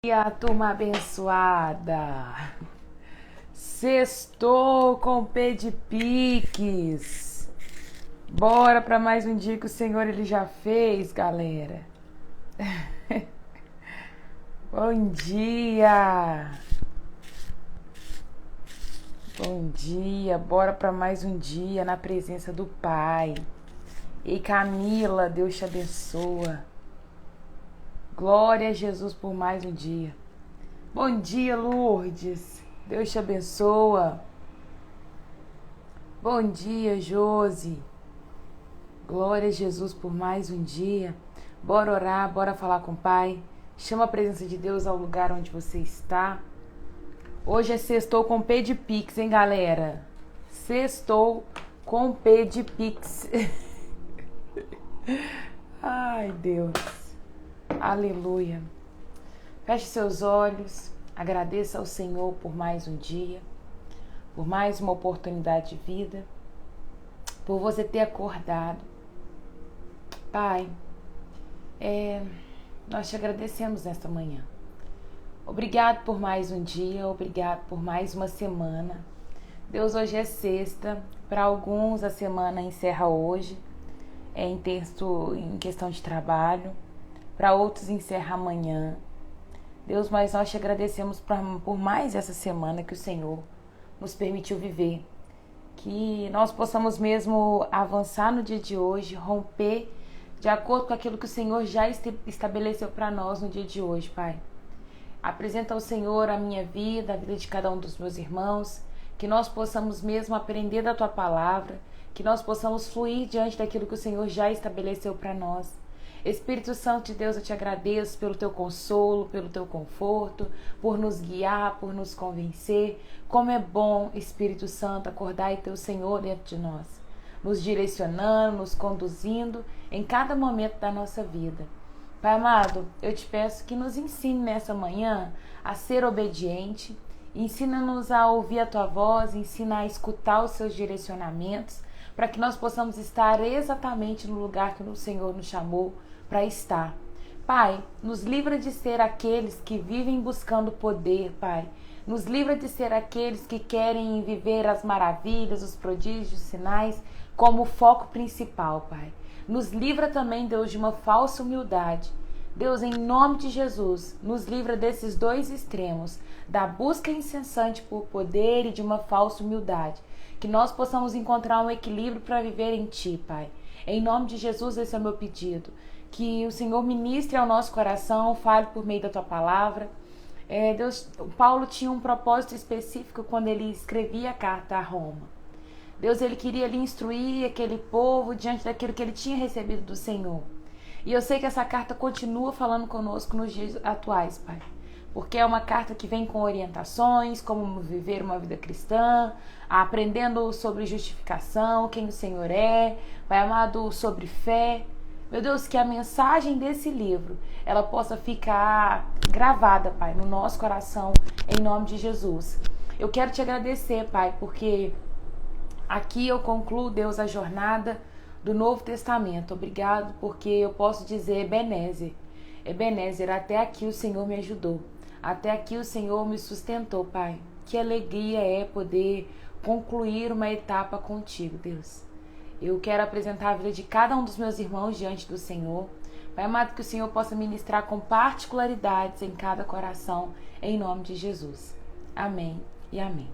E a turma abençoada, sextou com P de Piques. Bora para mais um dia que o Senhor ele já fez, galera. Bom dia. Bom dia, bora para mais um dia na presença do Pai. E Camila, Deus te abençoa. Glória a Jesus por mais um dia. Bom dia, Lourdes. Deus te abençoa. Bom dia, Josi. Glória a Jesus por mais um dia. Bora orar, bora falar com o Pai. Chama a presença de Deus ao lugar onde você está. Hoje é sextou com P de Pix, hein, galera? Sextou com P de Pix. Ai, Deus. Aleluia. Feche seus olhos, agradeça ao Senhor por mais um dia, por mais uma oportunidade de vida, por você ter acordado. Pai, nós te agradecemos nesta manhã. Obrigado por mais um dia, obrigado por mais uma semana. Deus, hoje é sexta, para alguns a semana encerra hoje, em questão de trabalho. Para outros encerra amanhã. Deus, mas nós te agradecemos por mais essa semana que o Senhor nos permitiu viver. Que nós possamos mesmo avançar no dia de hoje, romper de acordo com aquilo que o Senhor já estabeleceu para nós no dia de hoje, Pai. Apresenta ao Senhor a minha vida, a vida de cada um dos meus irmãos, que nós possamos mesmo aprender da Tua palavra, que nós possamos fluir diante daquilo que o Senhor já estabeleceu para nós. Espírito Santo de Deus, eu te agradeço pelo teu consolo, pelo teu conforto, por nos guiar, por nos convencer. Como é bom, Espírito Santo, acordar e ter o Senhor dentro de nós, nos direcionando, nos conduzindo em cada momento da nossa vida. Pai amado, eu te peço que nos ensine nessa manhã a ser obediente, ensina-nos a ouvir a tua voz, ensina a escutar os seus direcionamentos, para que nós possamos estar exatamente no lugar que o Senhor nos chamou para estar. Pai, nos livra de ser aqueles que vivem buscando poder, Pai. Nos livra de ser aqueles que querem viver as maravilhas, os prodígios, os sinais como foco principal, Pai. Nos livra também, Deus, de uma falsa humildade. Deus, em nome de Jesus, nos livra desses dois extremos, da busca incessante por poder e de uma falsa humildade. Que nós possamos encontrar um equilíbrio para viver em Ti, Pai. Em nome de Jesus, esse é o meu pedido. Que o Senhor ministre ao nosso coração, fale por meio da Tua palavra. Deus, Paulo tinha um propósito específico quando ele escrevia a carta a Roma. Deus, ele queria ali instruir aquele povo diante daquilo que ele tinha recebido do Senhor. E eu sei que essa carta continua falando conosco nos dias atuais, Pai. Porque é uma carta que vem com orientações, como viver uma vida cristã, aprendendo sobre justificação, quem o Senhor é, Pai amado, sobre fé. Meu Deus, que a mensagem desse livro, ela possa ficar gravada, Pai, no nosso coração, em nome de Jesus. Eu quero te agradecer, Pai, porque aqui eu concluo, Deus, a jornada do Novo Testamento. Obrigado, porque eu posso dizer Ebenezer. Ebenezer, até aqui o Senhor me ajudou. Até aqui o Senhor me sustentou, Pai. Que alegria é poder concluir uma etapa contigo, Deus. Eu quero apresentar a vida de cada um dos meus irmãos diante do Senhor. Pai amado, que o Senhor possa ministrar com particularidades em cada coração, em nome de Jesus. Amém e amém.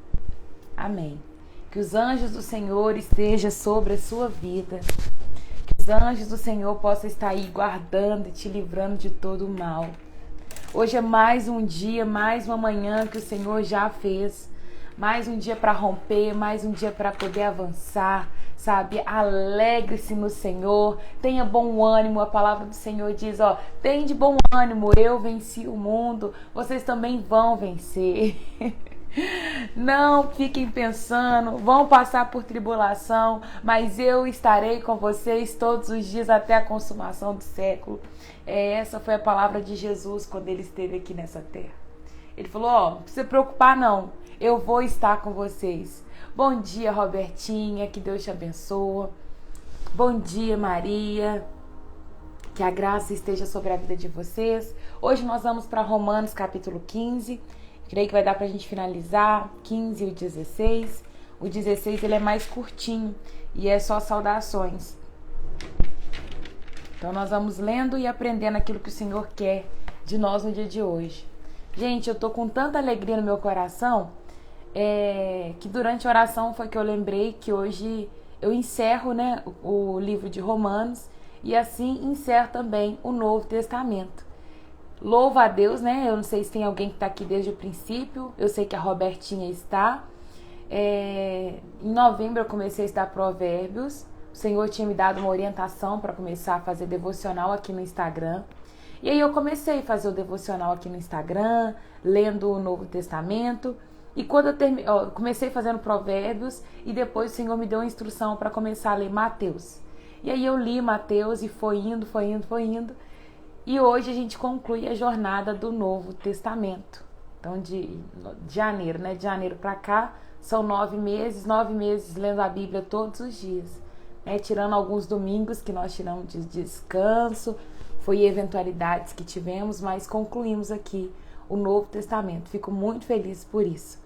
Amém. Que os anjos do Senhor estejam sobre a sua vida. Que os anjos do Senhor possam estar aí guardando e te livrando de todo o mal. Hoje é mais um dia, mais uma manhã que o Senhor já fez. Mais um dia para romper, mais um dia para poder avançar, sabe? Alegre-se no Senhor, tenha bom ânimo. A palavra do Senhor diz, tem de bom ânimo, eu venci o mundo, vocês também vão vencer. Não fiquem pensando, vão passar por tribulação, mas eu estarei com vocês todos os dias até a consumação do século. Essa foi a palavra de Jesus quando ele esteve aqui nessa terra. Ele falou, não precisa se preocupar não, eu vou estar com vocês. Bom dia, Robertinha, que Deus te abençoe. Bom dia, Maria. Que a graça esteja sobre a vida de vocês. Hoje nós vamos para Romanos capítulo 15. Creio que vai dar para a gente finalizar 15 e o 16. O 16 ele é mais curtinho e é só saudações. Então nós vamos lendo e aprendendo aquilo que o Senhor quer de nós no dia de hoje. Gente, eu tô com tanta alegria no meu coração que durante a oração foi que eu lembrei que hoje eu encerro, né, o livro de Romanos e assim encerro também o Novo Testamento. Louvo a Deus, né? Eu não sei se tem alguém que está aqui desde o princípio. Eu sei que a Robertinha está. Em novembro eu comecei a estudar Provérbios. O Senhor tinha me dado uma orientação para começar a fazer devocional aqui no Instagram. E aí eu comecei a fazer o devocional aqui no Instagram, lendo o Novo Testamento. E quando eu comecei fazendo Provérbios e depois o Senhor me deu uma instrução para começar a ler Mateus. E aí eu li Mateus e foi indo. E hoje a gente conclui a jornada do Novo Testamento. Então de janeiro, né? De janeiro para cá são 9 meses lendo a Bíblia todos os dias. Né? Tirando alguns domingos que nós tiramos de descanso, foi eventualidades que tivemos, mas concluímos aqui o Novo Testamento. Fico muito feliz por isso.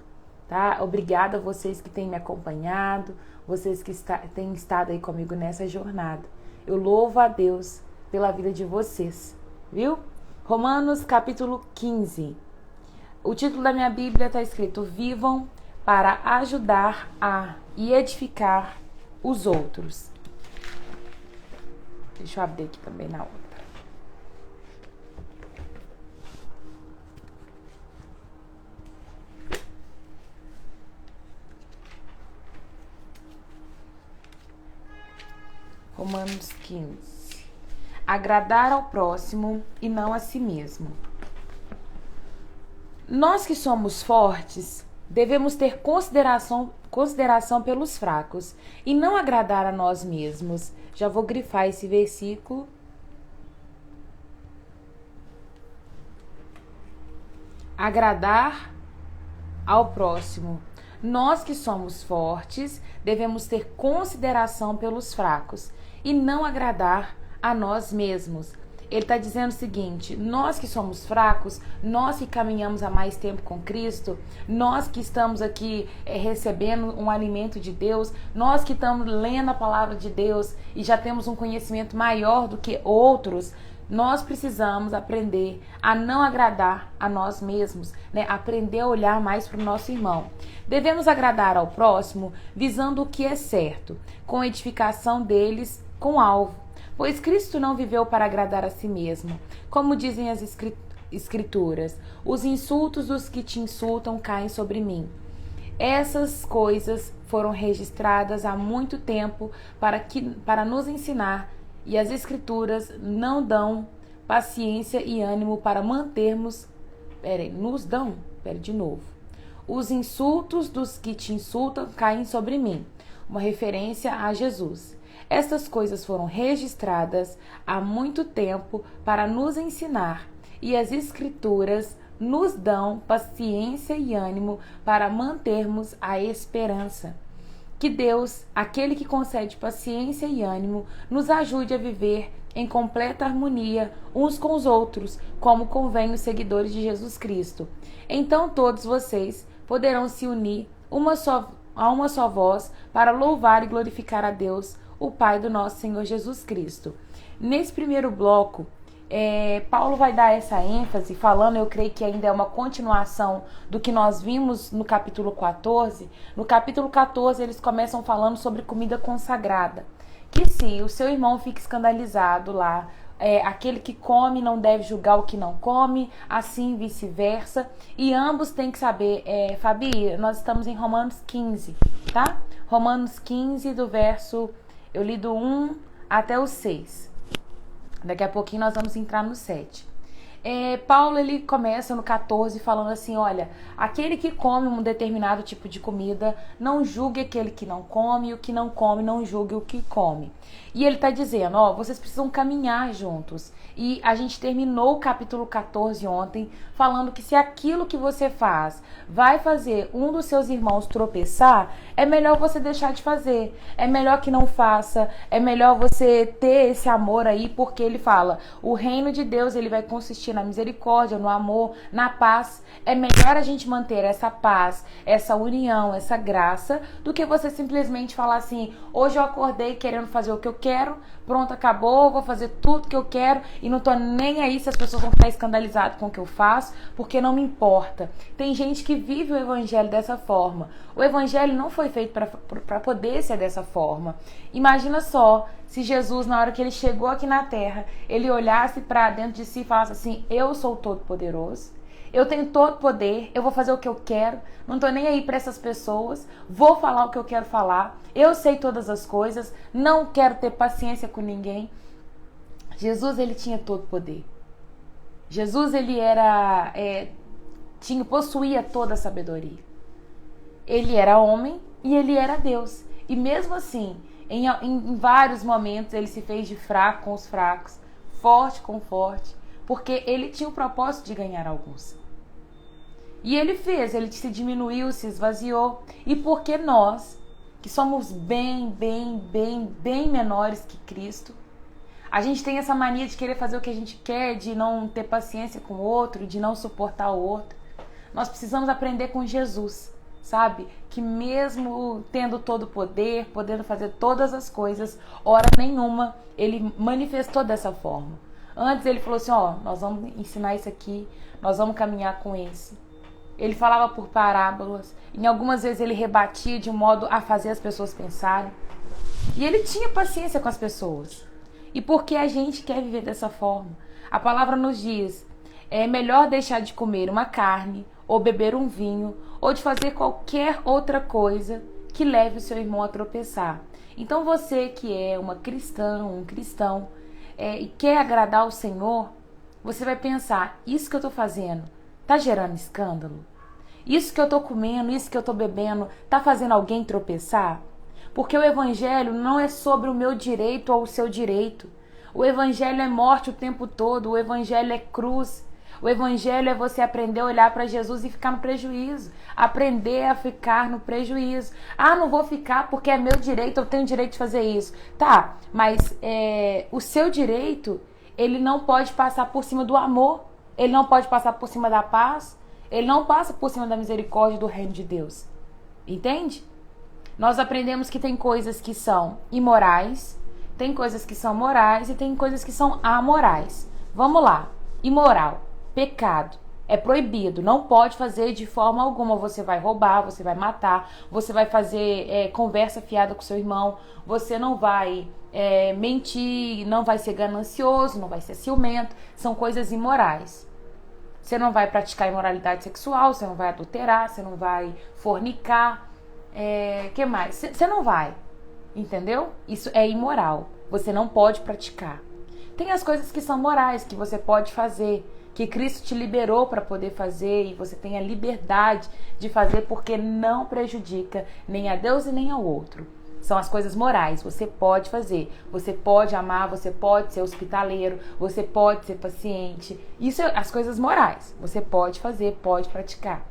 Tá? Obrigada a vocês que têm me acompanhado, vocês que têm estado aí comigo nessa jornada. Eu louvo a Deus pela vida de vocês, viu? Romanos capítulo 15. O título da minha Bíblia está escrito: Vivam para ajudar e edificar os outros. Deixa eu abrir aqui também na outra. Romanos 15. Agradar ao próximo e não a si mesmo. Nós que somos fortes, devemos ter consideração pelos fracos e não agradar a nós mesmos. Já vou grifar esse versículo. Agradar ao próximo. Nós que somos fortes, devemos ter consideração pelos fracos e não agradar a nós mesmos. Ele está dizendo o seguinte: nós que somos fracos, nós que caminhamos há mais tempo com Cristo, nós que estamos aqui recebendo um alimento de Deus, nós que estamos lendo a palavra de Deus e já temos um conhecimento maior do que outros, nós precisamos aprender a não agradar a nós mesmos, né? Aprender a olhar mais para o nosso irmão. Devemos agradar ao próximo visando o que é certo, com edificação deles com alvo. Pois Cristo não viveu para agradar a si mesmo. Como dizem as Escrituras, os insultos dos que te insultam caem sobre mim. Essas coisas foram registradas há muito tempo para nos ensinar, e as Escrituras não dão paciência e ânimo para mantermos... Os insultos dos que te insultam caem sobre mim. Uma referência a Jesus. Estas coisas foram registradas há muito tempo para nos ensinar, e as Escrituras nos dão paciência e ânimo para mantermos a esperança. Que Deus, aquele que concede paciência e ânimo, nos ajude a viver em completa harmonia uns com os outros, como convém os seguidores de Jesus Cristo. Então todos vocês poderão se unir a uma só voz para louvar e glorificar a Deus, o Pai do nosso Senhor Jesus Cristo. Nesse primeiro bloco, Paulo vai dar essa ênfase falando, eu creio que ainda é uma continuação do que nós vimos no capítulo 14. No capítulo 14 eles começam falando sobre comida consagrada, que se o seu irmão fica escandalizado lá, aquele que come não deve julgar o que não come, assim vice-versa, e ambos têm que saber. Fabi, nós estamos em Romanos 15, tá? Romanos 15 do verso... Eu li do 1 até o 6. Daqui a pouquinho nós vamos entrar no 7. Paulo ele começa no 14 falando assim, olha, aquele que come um determinado tipo de comida não julgue aquele que não come, e o que não come não julgue o que come. E ele está dizendo, vocês precisam caminhar juntos. E a gente terminou o capítulo 14 ontem falando que se aquilo que você faz vai fazer um dos seus irmãos tropeçar, é melhor você deixar de fazer. É melhor que não faça, é melhor você ter esse amor aí, porque ele fala, o reino de Deus ele vai consistir na misericórdia, no amor, na paz. É melhor a gente manter essa paz, essa união, essa graça, do que você simplesmente falar assim, hoje eu acordei querendo fazer o que eu quero, pronto, acabou, vou fazer tudo que eu quero e não tô nem aí se as pessoas vão ficar escandalizadas com o que eu faço, porque não me importa. Tem gente que vive o evangelho dessa forma. O evangelho não foi feito para poder ser dessa forma. Imagina só se Jesus, na hora que ele chegou aqui na terra, ele olhasse para dentro de si e falasse assim, eu sou todo poderoso, eu tenho todo poder, eu vou fazer o que eu quero, não tô nem aí para essas pessoas, vou falar o que eu quero falar, eu sei todas as coisas, não quero ter paciência com ninguém. Jesus, ele tinha todo poder. Jesus, ele era, possuía toda a sabedoria. Ele era homem e ele era Deus. E mesmo assim, em vários momentos, ele se fez de fraco com os fracos, forte com forte, porque ele tinha o propósito de ganhar alguns. E ele se diminuiu, se esvaziou. E porque nós, que somos bem menores que Cristo, a gente tem essa mania de querer fazer o que a gente quer, de não ter paciência com o outro, de não suportar o outro. Nós precisamos aprender com Jesus, sabe? Que mesmo tendo todo o poder, podendo fazer todas as coisas, hora nenhuma ele manifestou dessa forma. Antes ele falou assim, nós vamos ensinar isso aqui, nós vamos caminhar com esse. Ele falava por parábolas, em algumas vezes ele rebatia de um modo a fazer as pessoas pensarem. E ele tinha paciência com as pessoas. E por que a gente quer viver dessa forma? A palavra nos diz, é melhor deixar de comer uma carne, ou beber um vinho, ou de fazer qualquer outra coisa que leve o seu irmão a tropeçar. Então você que é uma cristã, um cristão, e quer agradar o Senhor, você vai pensar, isso que eu estou fazendo está gerando escândalo? Isso que eu estou comendo, isso que eu estou bebendo, está fazendo alguém tropeçar? Porque o evangelho não é sobre o meu direito ou o seu direito. O evangelho é morte o tempo todo, o evangelho é cruz. O evangelho é você aprender a olhar para Jesus e ficar no prejuízo. Aprender a ficar no prejuízo. Não vou ficar porque é meu direito, eu tenho direito de fazer isso. Tá, mas o seu direito, ele não pode passar por cima do amor. Ele não pode passar por cima da paz. Ele não passa por cima da misericórdia do reino de Deus. Entende? Nós aprendemos que tem coisas que são imorais, tem coisas que são morais e tem coisas que são amorais. Vamos lá. Imoral, pecado, é proibido, não pode fazer de forma alguma. Você vai roubar, você vai matar, você vai fazer conversa fiada com seu irmão, você não vai mentir, não vai ser ganancioso, não vai ser ciumento. São coisas imorais. Você não vai praticar imoralidade sexual, você não vai adulterar, você não vai fornicar. Que mais? Você não vai, entendeu? Isso é imoral, você não pode praticar. Tem as coisas que são morais, que você pode fazer, que Cristo te liberou para poder fazer e você tem a liberdade de fazer porque não prejudica nem a Deus e nem ao outro. São as coisas morais, você pode fazer, você pode amar, você pode ser hospitaleiro, você pode ser paciente. Isso é as coisas morais, você pode fazer, pode praticar.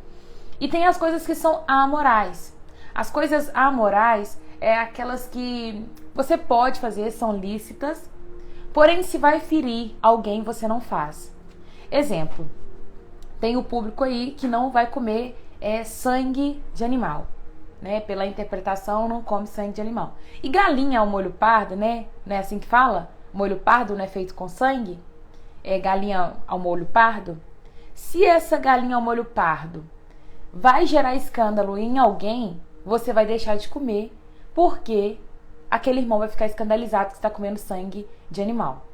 E tem as coisas que são amorais. As coisas amorais é aquelas que você pode fazer, são lícitas, porém se vai ferir alguém, você não faz. Exemplo, tem o público aí que não vai comer sangue de animal, né? Pela interpretação, não come sangue de animal. E galinha ao molho pardo, né? Não é assim que fala? Molho pardo não é feito com sangue? É galinha ao molho pardo? Se essa galinha ao molho pardo vai gerar escândalo em alguém, você vai deixar de comer, porque aquele irmão vai ficar escandalizado que está comendo sangue de animal.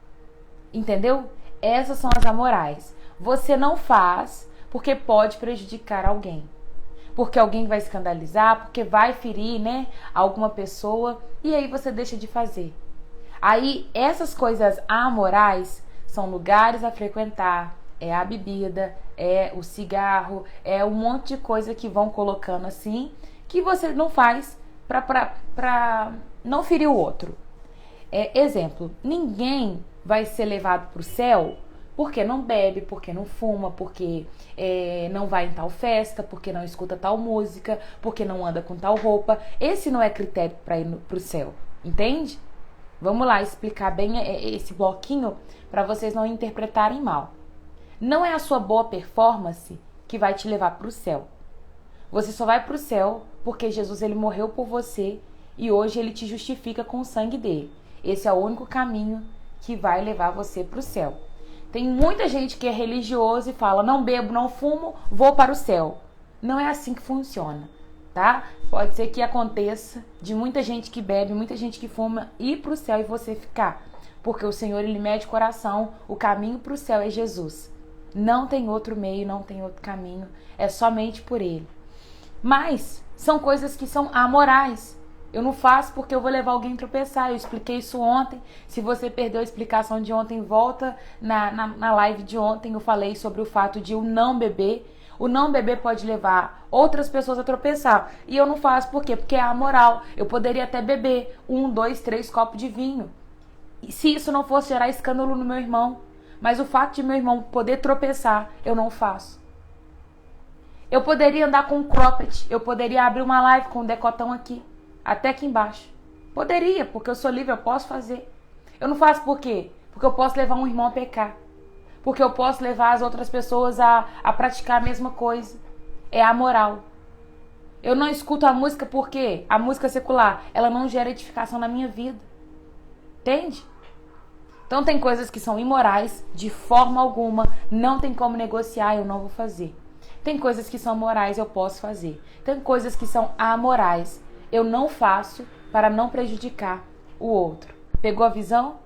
Entendeu? Essas são as amorais. Você não faz porque pode prejudicar alguém. Porque alguém vai escandalizar, porque vai ferir, né, alguma pessoa, e aí você deixa de fazer. Aí essas coisas amorais são lugares a frequentar, é a bebida, é o cigarro, é um monte de coisa que vão colocando assim, que você não faz pra não ferir o outro. Exemplo, ninguém vai ser levado pro céu porque não bebe, porque não fuma, porque não vai em tal festa, porque não escuta tal música, porque não anda com tal roupa. Esse não é critério para ir pro céu, entende? Vamos lá explicar bem esse bloquinho para vocês não interpretarem mal. Não é a sua boa performance que vai te levar pro céu. Você só vai pro céu porque Jesus ele morreu por você e hoje ele te justifica com o sangue dele. Esse é o único caminho que vai levar você pro céu. Tem muita gente que é religioso e fala, não bebo, não fumo, vou para o céu. Não é assim que funciona, tá? Pode ser que aconteça de muita gente que bebe, muita gente que fuma, ir para o céu e você ficar. Porque o Senhor, ele mede o coração, o caminho para o céu é Jesus. Não tem outro meio, não tem outro caminho, é somente por ele. Mas são coisas que são amorais. Eu não faço porque eu vou levar alguém a tropeçar. Eu expliquei isso ontem. Se você perdeu a explicação de ontem, volta na live de ontem. Eu falei sobre o fato de o não beber. O não beber pode levar outras pessoas a tropeçar. E eu não faço por quê? Porque é amoral. Eu poderia até beber 1, 2, 3 copos de vinho. E se isso não fosse gerar escândalo no meu irmão. Mas o fato de meu irmão poder tropeçar, eu não faço. Eu poderia andar com um cropped. Eu poderia abrir uma live com um decotão aqui. Até aqui embaixo. Poderia, porque eu sou livre, eu posso fazer. Eu não faço por quê? Porque eu posso levar um irmão a pecar. Porque eu posso levar as outras pessoas a praticar a mesma coisa. É amoral. Eu não escuto a música porque a música secular, ela não gera edificação na minha vida. Entende? Então tem coisas que são imorais, de forma alguma, não tem como negociar, eu não vou fazer. Tem coisas que são morais, eu posso fazer. Tem coisas que são amorais, eu não faço para não prejudicar o outro. Pegou a visão?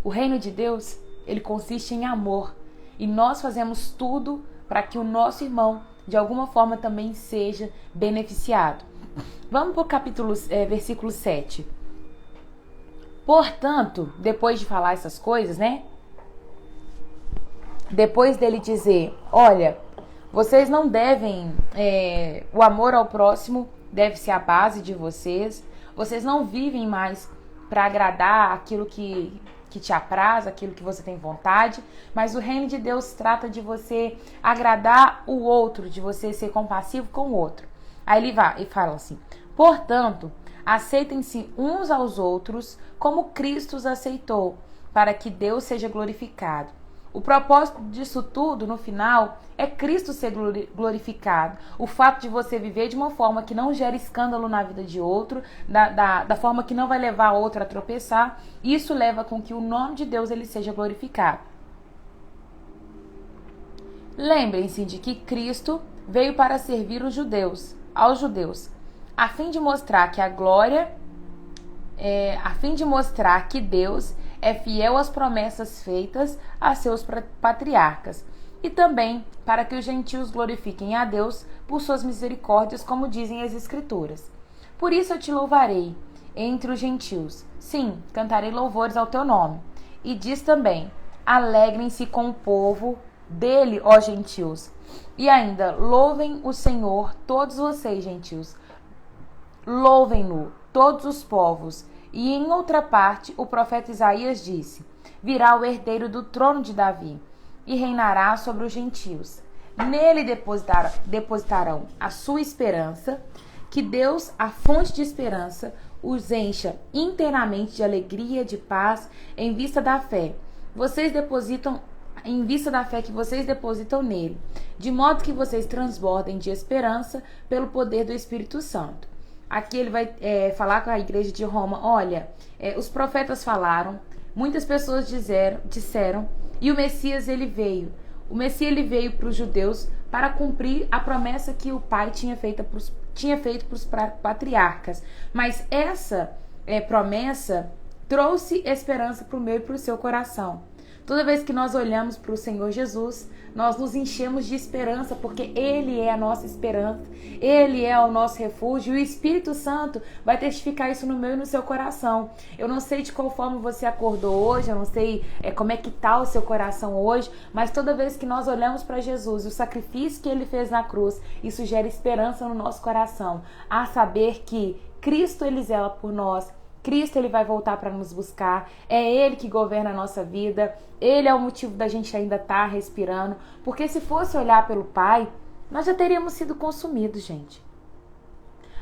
O reino de Deus, ele consiste em amor. E nós fazemos tudo para que o nosso irmão, de alguma forma, também seja beneficiado. Vamos para o versículo 7. Portanto, depois de falar essas coisas, né? Depois dele dizer, olha, vocês não devem, o amor ao próximo deve ser a base de vocês. Vocês não vivem mais para agradar aquilo que te apraz, aquilo que você tem vontade, mas o reino de Deus trata de você agradar o outro, de você ser compassivo com o outro. Aí ele vai e fala assim, portanto, aceitem-se uns aos outros como Cristo os aceitou, para que Deus seja glorificado. O propósito disso tudo, no final, é Cristo ser glorificado. O fato de você viver de uma forma que não gera escândalo na vida de outro, da forma que não vai levar outro a tropeçar, isso leva com que o nome de Deus ele seja glorificado. Lembrem-se de que Cristo veio para servir aos judeus, a fim de mostrar que que Deus é fiel às promessas feitas a seus patriarcas, e também para que os gentios glorifiquem a Deus por suas misericórdias, como dizem as Escrituras. Por isso eu te louvarei entre os gentios. Sim, cantarei louvores ao teu nome. E diz também, alegrem-se com o povo dele, ó gentios. E ainda, louvem o Senhor, todos vocês, gentios. Louvem-no, todos os povos. E em outra parte, o profeta Isaías disse, virá o herdeiro do trono de Davi e reinará sobre os gentios. Nele depositarão a sua esperança, que Deus, a fonte de esperança, os encha inteiramente de alegria, de paz, em vista da fé. Em vista da fé que vocês depositam nele, de modo que vocês transbordem de esperança pelo poder do Espírito Santo. Aqui ele vai falar com a igreja de Roma, olha, os profetas falaram, muitas pessoas disseram, e o Messias ele veio. O Messias ele veio para os judeus para cumprir a promessa que o Pai tinha feito para os patriarcas. Mas essa promessa trouxe esperança para o meu e para o seu coração. Toda vez que nós olhamos para o Senhor Jesus, nós nos enchemos de esperança, porque Ele é a nossa esperança, Ele é o nosso refúgio, e o Espírito Santo vai testificar isso no meu e no seu coração. Eu não sei de qual forma você acordou hoje, eu não sei como é que está o seu coração hoje, mas toda vez que nós olhamos para Jesus e o sacrifício que Ele fez na cruz, isso gera esperança no nosso coração, a saber que Cristo, Ele zela por nós, Cristo, Ele vai voltar para nos buscar, é Ele que governa a nossa vida, Ele é o motivo da gente ainda estar respirando, porque se fosse olhar pelo Pai, nós já teríamos sido consumidos, gente.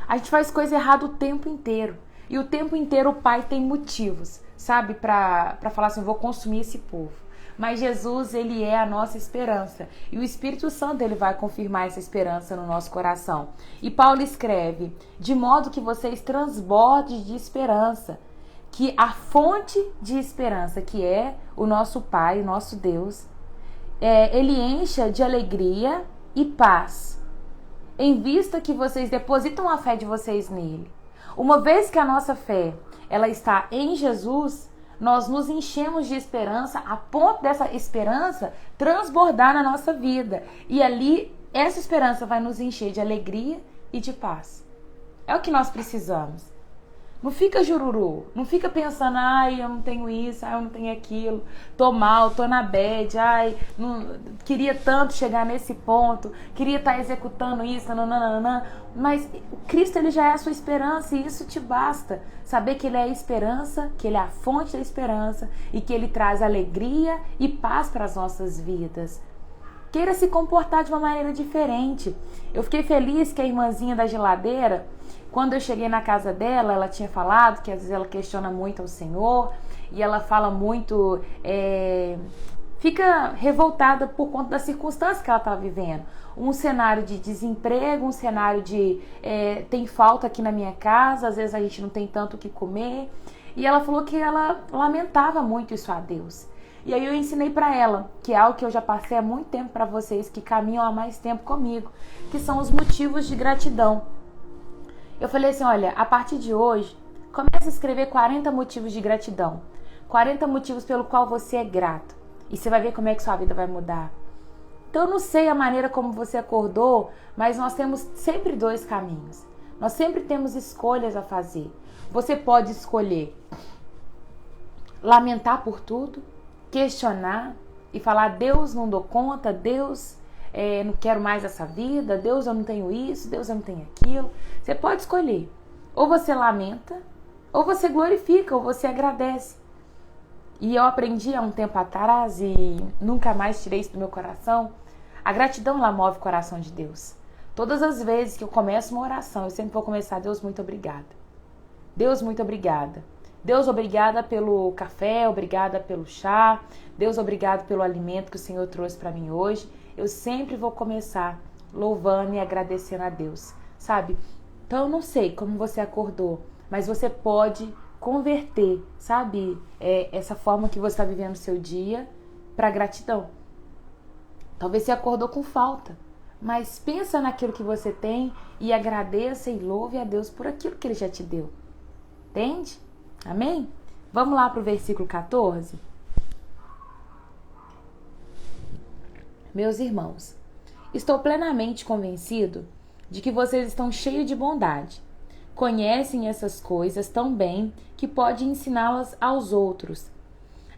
A gente faz coisa errada o tempo inteiro, e o tempo inteiro o Pai tem motivos, sabe, para falar assim, vou consumir esse povo. Mas Jesus, Ele é a nossa esperança. E o Espírito Santo, Ele vai confirmar essa esperança no nosso coração. E Paulo escreve, de modo que vocês transbordem de esperança. Que a fonte de esperança, que é o nosso Pai, o nosso Deus, Ele encha de alegria e paz. Em vista que vocês depositam a fé de vocês nele. Uma vez que a nossa fé, ela está em Jesus, nós nos enchemos de esperança a ponto dessa esperança transbordar na nossa vida. E ali, essa esperança vai nos encher de alegria e de paz. É o que nós precisamos. Não fica jururu, não fica pensando, ai, eu não tenho isso, ai, eu não tenho aquilo, tô mal, tô na bad, ai, não, queria tanto chegar nesse ponto, queria estar executando isso, nananana. Mas o Cristo, Ele já é a sua esperança e isso te basta. Saber que Ele é a esperança, que Ele é a fonte da esperança e que Ele traz alegria e paz para as nossas vidas. Queira se comportar de uma maneira diferente. Eu fiquei feliz que a irmãzinha da geladeira, quando eu cheguei na casa dela, ela tinha falado que às vezes ela questiona muito ao Senhor e ela fala muito, fica revoltada por conta das circunstâncias que ela está vivendo. Um cenário de desemprego, um cenário de tem falta aqui na minha casa, às vezes a gente não tem tanto o que comer. E ela falou que ela lamentava muito isso a Deus. E aí eu ensinei para ela, que é algo que eu já passei há muito tempo para vocês que caminham há mais tempo comigo, que são os motivos de gratidão. Eu falei assim, olha, a partir de hoje, comece a escrever 40 motivos de gratidão. 40 motivos pelo qual você é grato. E você vai ver como é que sua vida vai mudar. Então eu não sei a maneira como você acordou, mas nós temos sempre dois caminhos. Nós sempre temos escolhas a fazer. Você pode escolher lamentar por tudo, questionar e falar, Deus, não dou conta, Deus, não quero mais essa vida, Deus, eu não tenho isso, Deus, eu não tenho aquilo. Você pode escolher. Ou você lamenta, ou você glorifica, ou você agradece. E eu aprendi há um tempo atrás e nunca mais tirei isso do meu coração. A gratidão, ela move o coração de Deus. Todas as vezes que eu começo uma oração, eu sempre vou começar, Deus, muito obrigada. Deus, muito obrigada. Deus, obrigada pelo café, obrigada pelo chá. Deus, obrigado pelo alimento que o Senhor trouxe para mim hoje. Eu sempre vou começar louvando e agradecendo a Deus, sabe? Então, eu não sei como você acordou, mas você pode converter, sabe? Essa forma que você está vivendo o seu dia para gratidão. Talvez você acordou com falta, mas pensa naquilo que você tem e agradeça e louve a Deus por aquilo que Ele já te deu. Entende? Amém? Vamos lá para o versículo 14? Meus irmãos, estou plenamente convencido de que vocês estão cheios de bondade. Conhecem essas coisas tão bem que pode ensiná-las aos outros.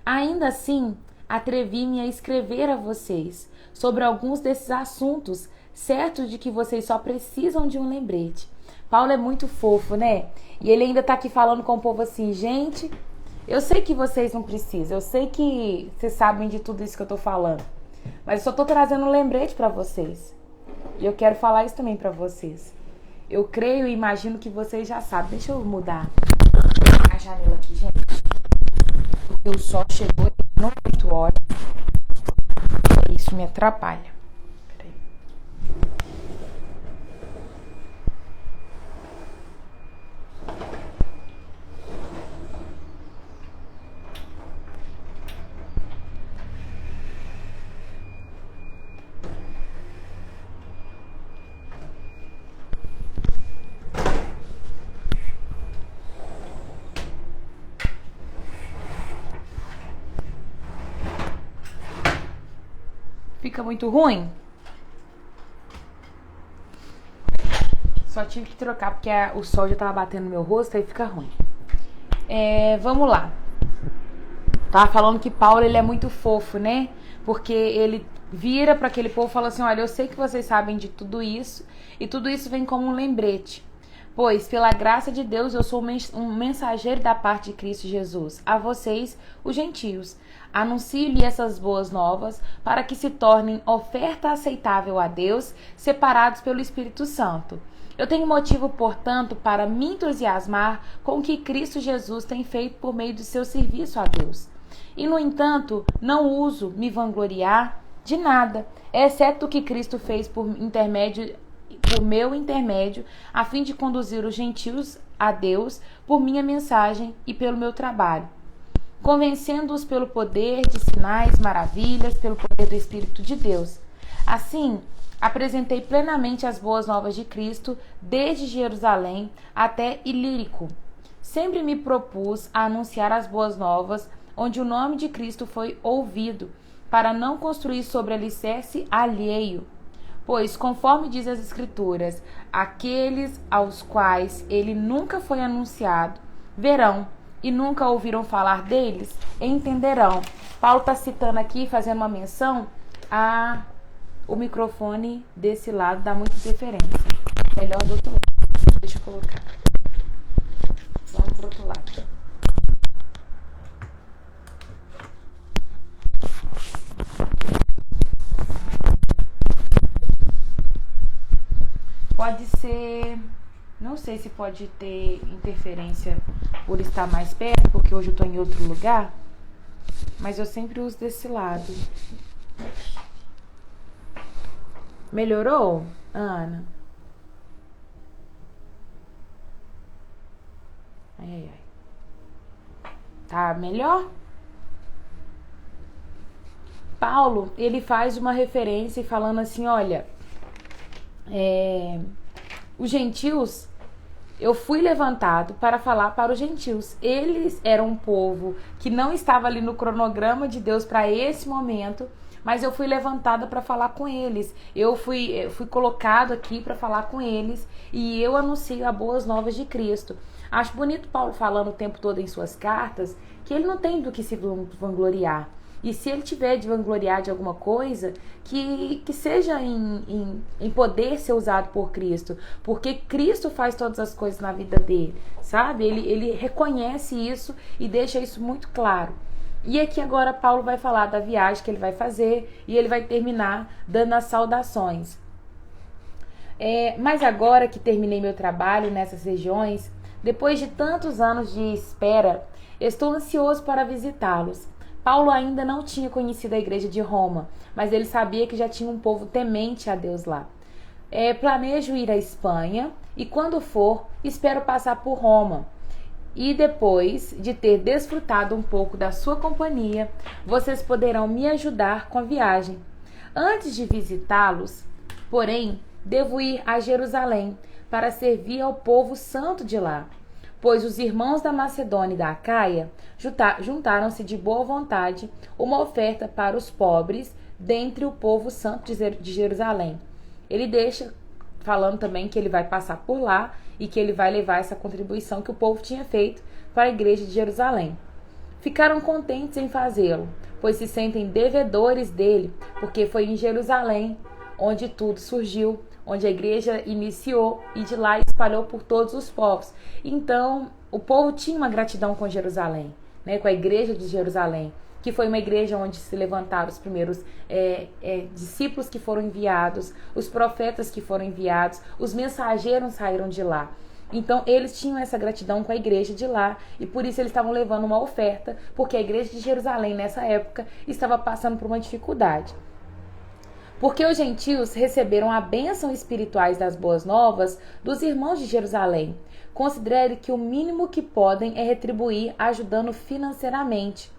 Ainda assim, atrevi-me a escrever a vocês sobre alguns desses assuntos, certo de que vocês só precisam de um lembrete. Paulo é muito fofo, né? E ele ainda tá aqui falando com o povo assim, gente, eu sei que vocês não precisam, eu sei que vocês sabem de tudo isso que eu tô falando, mas eu só tô trazendo um lembrete pra vocês. E eu quero falar isso também pra vocês. Eu creio e imagino que vocês já sabem. Deixa eu mudar a janela aqui, gente. Porque o sol chegou e não 8 horas. Isso me atrapalha. Peraí. fica muito ruim. Só tive que trocar porque o sol já tava batendo no meu rosto, aí fica ruim. Vamos lá. Tava falando que Paulo, ele é muito fofo, né? Porque ele vira para aquele povo e fala assim: olha, eu sei que vocês sabem de tudo isso, e tudo isso vem como um lembrete. Pois, pela graça de Deus, eu sou um mensageiro da parte de Cristo Jesus, a vocês, os gentios. Anuncio-lhe essas boas novas, para que se tornem oferta aceitável a Deus, separados pelo Espírito Santo. Eu tenho motivo, portanto, para me entusiasmar com o que Cristo Jesus tem feito por meio do seu serviço a Deus. E, no entanto, não uso me vangloriar de nada, exceto o que Cristo fez por meu intermédio, a fim de conduzir os gentios a Deus por minha mensagem e pelo meu trabalho, convencendo-os pelo poder de sinais, maravilhas, pelo poder do Espírito de Deus. Assim, apresentei plenamente as boas novas de Cristo, desde Jerusalém até Ilírico. Sempre me propus a anunciar as boas novas, onde o nome de Cristo foi ouvido, para não construir sobre alicerce alheio. Pois, conforme diz as Escrituras, aqueles aos quais ele nunca foi anunciado, verão, e nunca ouviram falar deles, entenderão. Paulo está citando aqui, fazendo uma menção o microfone desse lado dá muita interferência. Melhor do outro lado. Deixa eu colocar. Vamos pro outro lado. Pode ser... Não sei se pode ter interferência por estar mais perto, porque hoje eu tô em outro lugar. Mas eu sempre uso desse lado. Melhorou, Ana? Ai. Tá melhor? Paulo, ele faz uma referência falando assim, olha, os gentios, eu fui levantado para falar para os gentios. Eles eram um povo que não estava ali no cronograma de Deus para esse momento, mas eu fui levantada para falar com eles. Eu fui colocado aqui para falar com eles e eu anuncio as boas novas de Cristo. Acho bonito Paulo falando o tempo todo em suas cartas que ele não tem do que se vangloriar. E se ele tiver de vangloriar de alguma coisa, que seja em poder ser usado por Cristo. Porque Cristo faz todas as coisas na vida dele, sabe? Ele reconhece isso e deixa isso muito claro. E aqui agora Paulo vai falar da viagem que ele vai fazer e ele vai terminar dando as saudações. Mas agora que terminei meu trabalho nessas regiões, depois de tantos anos de espera, estou ansioso para visitá-los. Paulo ainda não tinha conhecido a igreja de Roma, mas ele sabia que já tinha um povo temente a Deus lá. Planejo ir à Espanha e quando for, espero passar por Roma. E depois de ter desfrutado um pouco da sua companhia, vocês poderão me ajudar com a viagem. Antes de visitá-los, porém, devo ir a Jerusalém para servir ao povo santo de lá. Pois os irmãos da Macedônia e da Acaia juntaram-se de boa vontade uma oferta para os pobres dentre o povo santo de Jerusalém. Ele deixa falando também que ele vai passar por lá e que ele vai levar essa contribuição que o povo tinha feito para a igreja de Jerusalém. Ficaram contentes em fazê-lo, pois se sentem devedores dele, porque foi em Jerusalém onde tudo surgiu, onde a igreja iniciou e de lá espalhou por todos os povos. Então, o povo tinha uma gratidão com Jerusalém, né, com a igreja de Jerusalém, que foi uma igreja onde se levantaram os primeiros discípulos que foram enviados, os profetas que foram enviados, os mensageiros saíram de lá. Então, eles tinham essa gratidão com a igreja de lá e por isso eles estavam levando uma oferta, porque a igreja de Jerusalém, nessa época, estava passando por uma dificuldade. Porque os gentios receberam a bênção espirituais das boas novas dos irmãos de Jerusalém. Considere que o mínimo que podem é retribuir ajudando financeiramente.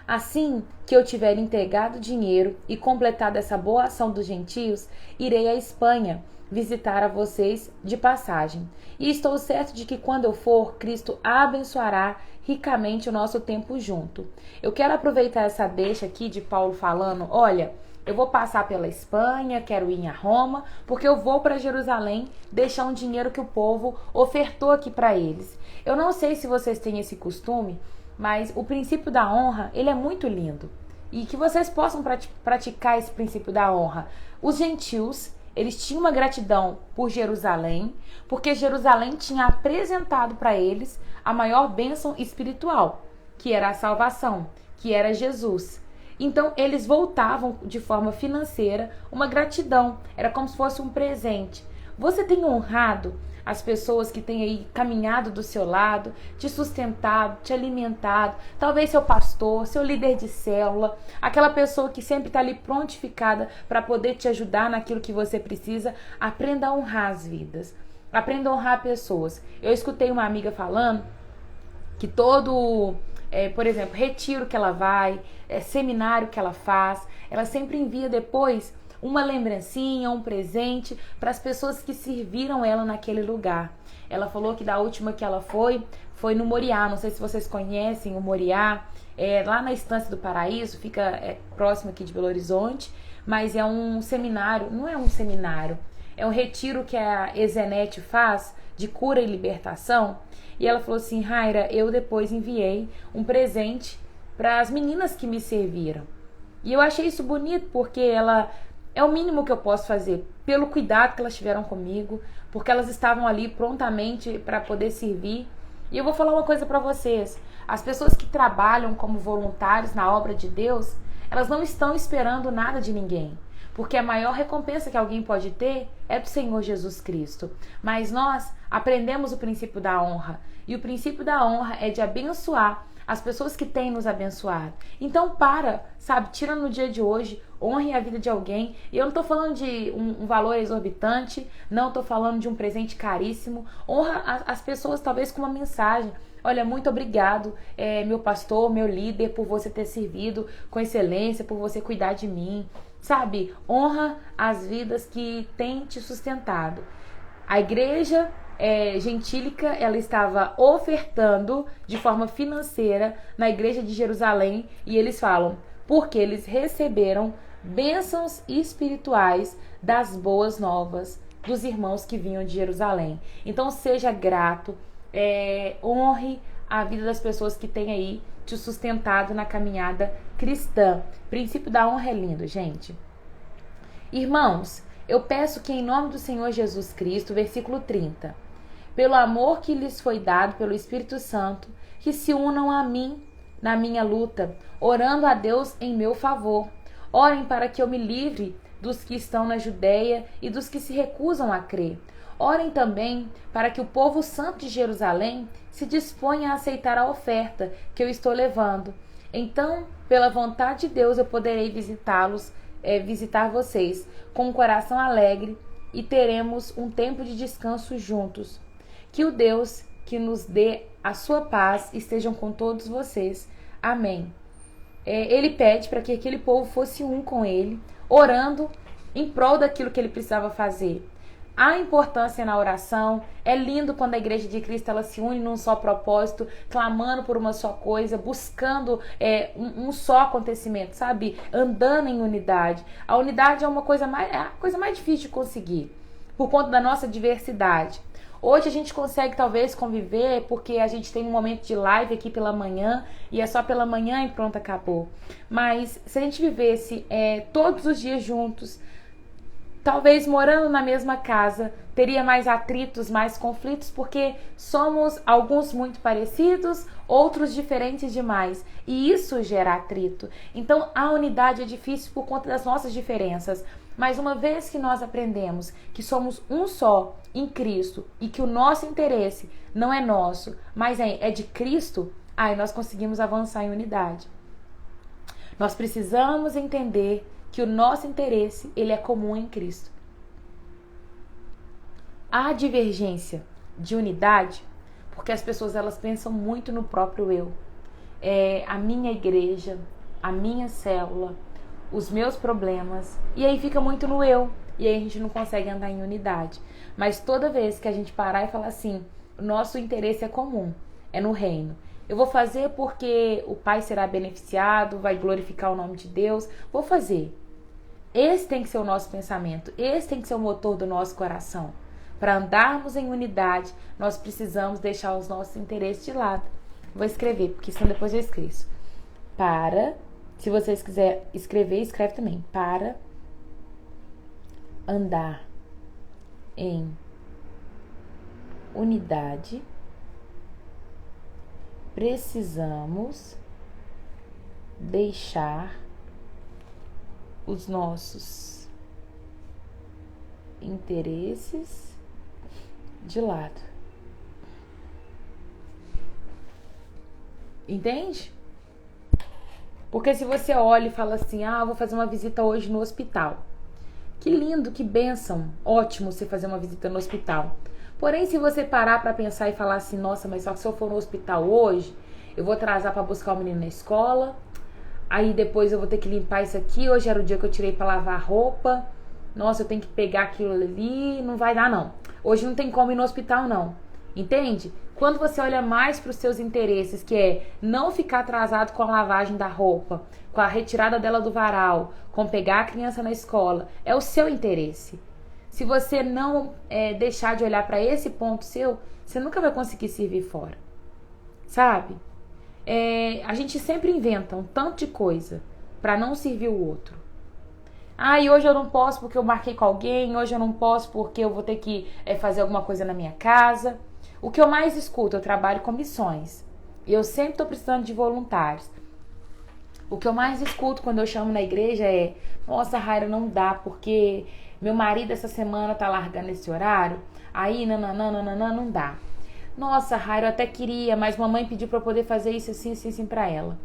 Assim que eu tiver entregado dinheiro e completado essa boa ação dos gentios, irei à Espanha visitar a vocês de passagem. E estou certo de que quando eu for, Cristo abençoará ricamente o nosso tempo junto. Eu quero aproveitar essa deixa aqui de Paulo falando, olha, eu vou passar pela Espanha, quero ir a Roma, porque eu vou para Jerusalém deixar um dinheiro que o povo ofertou aqui para eles. Eu não sei se vocês têm esse costume, mas o princípio da honra, ele é muito lindo. E que vocês possam praticar esse princípio da honra. Os gentios, eles tinham uma gratidão por Jerusalém, porque Jerusalém tinha apresentado para eles a maior bênção espiritual, que era a salvação, que era Jesus. Então, eles voltavam de forma financeira uma gratidão. Era como se fosse um presente. Você tem honrado as pessoas que têm aí caminhado do seu lado, te sustentado, te alimentado, talvez seu pastor, seu líder de célula, aquela pessoa que sempre está ali prontificada para poder te ajudar naquilo que você precisa. Aprenda a honrar as vidas, aprenda a honrar pessoas. Eu escutei uma amiga falando que todo, por exemplo, retiro que ela vai, seminário que ela faz, ela sempre envia depois uma lembrancinha, um presente para as pessoas que serviram ela naquele lugar. Ela falou que da última que ela foi no Moriá. Não sei se vocês conhecem o Moriá, lá na Estância do Paraíso, fica próximo aqui de Belo Horizonte, mas é um seminário, não é um seminário, é um retiro que a Ezenete faz de cura e libertação. E ela falou assim: Raira, eu depois enviei um presente para as meninas que me serviram. E eu achei isso bonito, porque é o mínimo que eu posso fazer, pelo cuidado que elas tiveram comigo, porque elas estavam ali prontamente para poder servir. E eu vou falar uma coisa para vocês: as pessoas que trabalham como voluntários na obra de Deus, elas não estão esperando nada de ninguém, porque a maior recompensa que alguém pode ter é do Senhor Jesus Cristo. Mas nós aprendemos o princípio da honra, e o princípio da honra é de abençoar as pessoas que têm nos abençoado. Então tira no dia de hoje, honre a vida de alguém. E eu não estou falando de um valor exorbitante, não estou falando de um presente caríssimo. Honra as pessoas talvez com uma mensagem: olha, muito obrigado, meu pastor, meu líder, por você ter servido com excelência, por você cuidar de mim. Sabe, honra as vidas que têm te sustentado. A igreja gentílica, ela estava ofertando de forma financeira na igreja de Jerusalém, e eles falam, porque eles receberam bênçãos espirituais das boas novas dos irmãos que vinham de Jerusalém. Então seja grato, honre a vida das pessoas que têm aí te sustentado na caminhada cristã. O princípio da honra é lindo, gente. Irmãos, eu peço que em nome do Senhor Jesus Cristo, versículo 30, pelo amor que lhes foi dado pelo Espírito Santo, que se unam a mim na minha luta, orando a Deus em meu favor. Orem para que eu me livre dos que estão na Judeia e dos que se recusam a crer. Orem também para que o povo santo de Jerusalém se disponha a aceitar a oferta que eu estou levando. Então, pela vontade de Deus, eu poderei visitar vocês com um coração alegre, e teremos um tempo de descanso juntos. Que o Deus que nos dê a sua paz estejam com todos vocês. Amém. Ele pede para que aquele povo fosse um com ele, orando em prol daquilo que ele precisava fazer. Há importância na oração. É lindo quando a igreja de Cristo ela se une num só propósito, clamando por uma só coisa, buscando um só acontecimento, sabe? Andando em unidade. A unidade é a coisa mais difícil de conseguir, por conta da nossa diversidade. Hoje a gente consegue talvez conviver porque a gente tem um momento de live aqui pela manhã, e é só pela manhã e pronto, acabou. Mas se a gente vivesse todos os dias juntos, talvez morando na mesma casa, teria mais atritos, mais conflitos, porque somos alguns muito parecidos, outros diferentes demais, e isso gera atrito. Então a unidade é difícil por conta das nossas diferenças, mas uma vez que nós aprendemos que somos um só em Cristo e que o nosso interesse não é nosso, mas é de Cristo, aí nós conseguimos avançar em unidade. Nós precisamos entender que o nosso interesse ele é comum em Cristo. Há divergência de unidade porque as pessoas elas pensam muito no próprio eu. A minha igreja, a minha célula, os meus problemas, e aí fica muito no eu, e aí a gente não consegue andar em unidade. Mas toda vez que a gente parar e falar assim, o nosso interesse é comum, é no reino. Eu vou fazer porque o Pai será beneficiado, vai glorificar o nome de Deus, vou fazer. Esse tem que ser o nosso pensamento, esse tem que ser o motor do nosso coração. Para andarmos em unidade, nós precisamos deixar os nossos interesses de lado. Vou escrever, porque senão depois eu esqueço. Se vocês quiserem escrever, escreve também. Para andar em unidade, precisamos deixar os nossos interesses de lado. Entende? Porque se você olha e fala assim, vou fazer uma visita hoje no hospital. Que lindo, que bênção, ótimo você fazer uma visita no hospital. Porém, se você parar para pensar e falar assim, nossa, mas só que se eu for no hospital hoje, eu vou atrasar para buscar o menino na escola, aí depois eu vou ter que limpar isso aqui, hoje era o dia que eu tirei para lavar a roupa, nossa, eu tenho que pegar aquilo ali, não vai dar não. Hoje não tem como ir no hospital não, entende? Quando você olha mais para os seus interesses, que é não ficar atrasado com a lavagem da roupa, com a retirada dela do varal, com pegar a criança na escola, é o seu interesse. Se você não deixar de olhar para esse ponto seu, você nunca vai conseguir servir fora. Sabe? A gente sempre inventa um tanto de coisa para não servir o outro. E hoje eu não posso porque eu marquei com alguém, hoje eu não posso porque eu vou ter que fazer alguma coisa na minha casa. O que eu mais escuto, eu trabalho com missões. E eu sempre estou precisando de voluntários. O que eu mais escuto quando eu chamo na igreja é: nossa, Raira, não dá, porque meu marido essa semana tá largando esse horário. Aí, não dá. Nossa, Raira, eu até queria, mas mamãe pediu para eu poder fazer isso assim pra ela.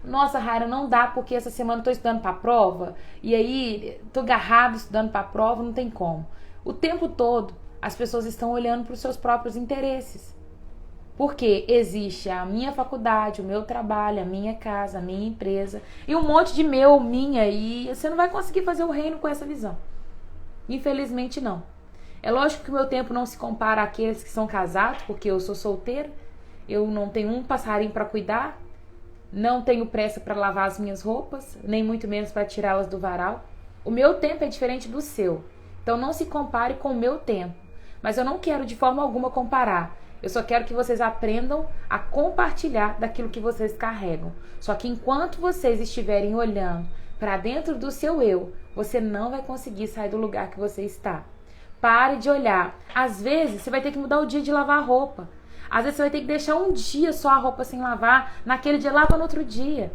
Nossa, Raira, não dá, porque essa semana eu tô estudando pra prova. E aí, tô agarrado estudando pra prova, não tem como. O tempo todo, as pessoas estão olhando para os seus próprios interesses. Porque existe a minha faculdade, o meu trabalho, a minha casa, a minha empresa e um monte de minha, e você não vai conseguir fazer o reino com essa visão. Infelizmente não. É lógico que o meu tempo não se compara àqueles que são casados, porque eu sou solteira, eu não tenho um passarinho para cuidar, não tenho pressa para lavar as minhas roupas, nem muito menos para tirá-las do varal. O meu tempo é diferente do seu, então não se compare com o meu tempo. Mas eu não quero de forma alguma comparar. Eu só quero que vocês aprendam a compartilhar daquilo que vocês carregam. Só que enquanto vocês estiverem olhando para dentro do seu eu, você não vai conseguir sair do lugar que você está. Pare de olhar. Às vezes, você vai ter que mudar o dia de lavar a roupa. Às vezes, você vai ter que deixar um dia só a roupa sem lavar. Naquele dia, lava no outro dia.